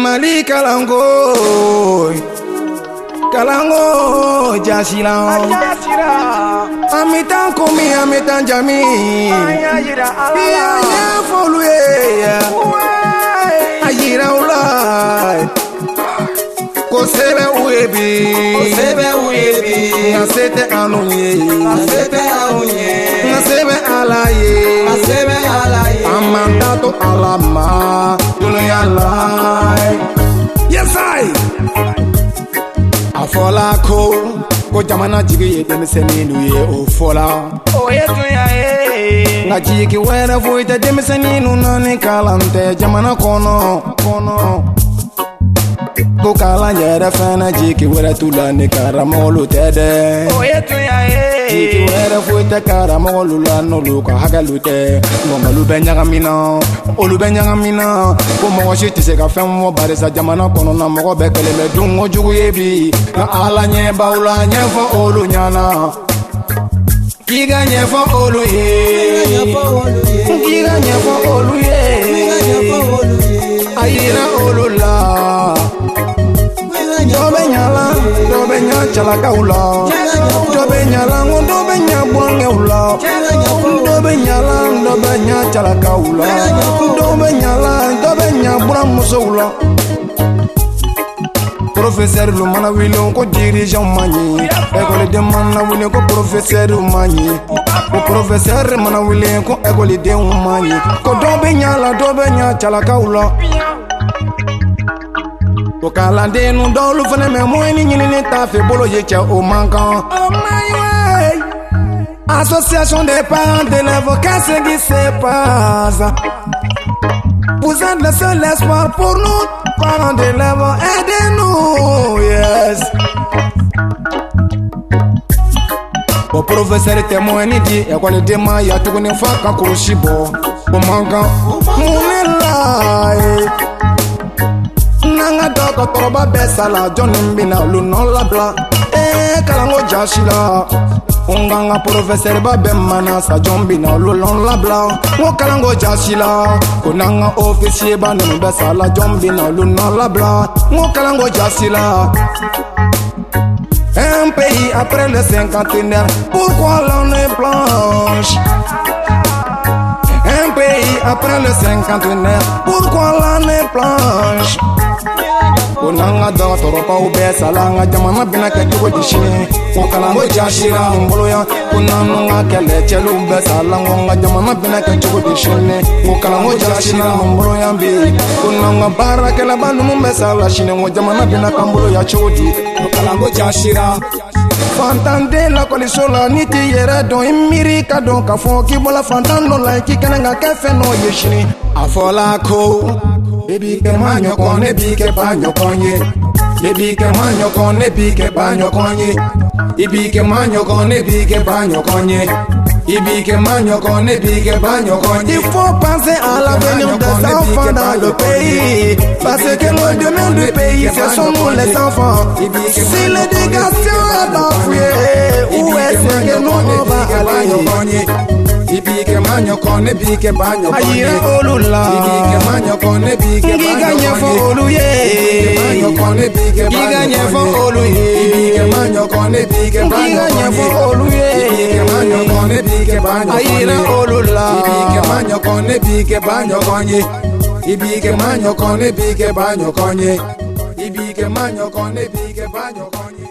Mali Kalango Kalango Jasira Amitan komi amitan jami Iya folue Ayira ulai Kosebe uebi Nasete anunye Nasebe alaye Amandato alama Dunia lai Yes I Afola ko jamana jigi ye demiseni ye o fola o yetu ya e nga jigi wera voita demiseni nu nani kalante jamana kono ko kala yere fana jigi wera tulani karamolu tede o yetu ya e jigi wera voita karamolu la no luka hagalute ngomalu benyagamina ko mo shiti se ka fem mo barisa jamana kono na mo be kele me dungo jugu yebi na ala nye baula nye fo olu nyana kiga nye fo olu ye kiga nye fo olu ye ayira olu la dobe nya chala kaula dobe nyala dobe nya bwange ula dobe nya chala kaula dobe nya bura musoula Professeur Lumana William ko dirigeant mani école de mana William ko professeur mani ko professeur mana William ko école de mani ko dobe nya chala kaula ko kalande nu dolu fene me moy ni ta fe bolo ye cha o mankan oh my way association des parents d'élèves qu'est-ce qui se passe vous êtes le seul espoir pour nous parents d'élèves aidez-nous yes o professeur témoin ni di école de maya to ne fa ka kurushibo o mankan munela nanga doko toroba besala Johnny Mbina luno labla kalango jashila unganga professeur babe manasa Jombina luno labla ngo kalango jashila kunanga officier banu besala Jombina luno labla ngo kalango jashila un pays après le cinquantenaire pourquoi l'on est blanche un pays après le cinquantenaire pourquoi l'on est blanche Kunanga da toropa ubesa langa jamana bina ke jugo jishini Kukalango jashira mboloya kunanga kele chelu ubesa langa jamana bina ke jugo jishini Kukalango jashira mboloya mbi kunanga bara kele banu mbesa la shini jamana bina kambolo ya chodi Kukalango jashira Fantande la kolisola niti yere don imiri ka don ka fon ki bola fantando la ki kananga ke feno yeshini afola ko Baby ke manyo kone bi ke banyo konye Baby ke manyo kone bi ke banyo konye Ibi ke manyo kone bi ke banyo konye Ibi ke manyo kone bi ke banyo konye Il faut penser à l'avenir des enfants dans le pays Parce que le demain du pays ce sont nous les enfants Si l'éducation est bafouée Où est-ce que nous on va aller Ibi ke manyo kone bi ke banyo konye Ayira olula Ibi ke manyo kone bi ke banyo konye Ibi ke manyo kone bi ke banyo konye Ibi ke manyo kone bi ke banyo konye Ibi ke manyo kone bi ke banyo konye Ayira olula Ibi ke manyo kone bi ke banyo konye Ibi ke manyo kone bi ke banyo konye Ibi ke manyo kone bi ke banyo konye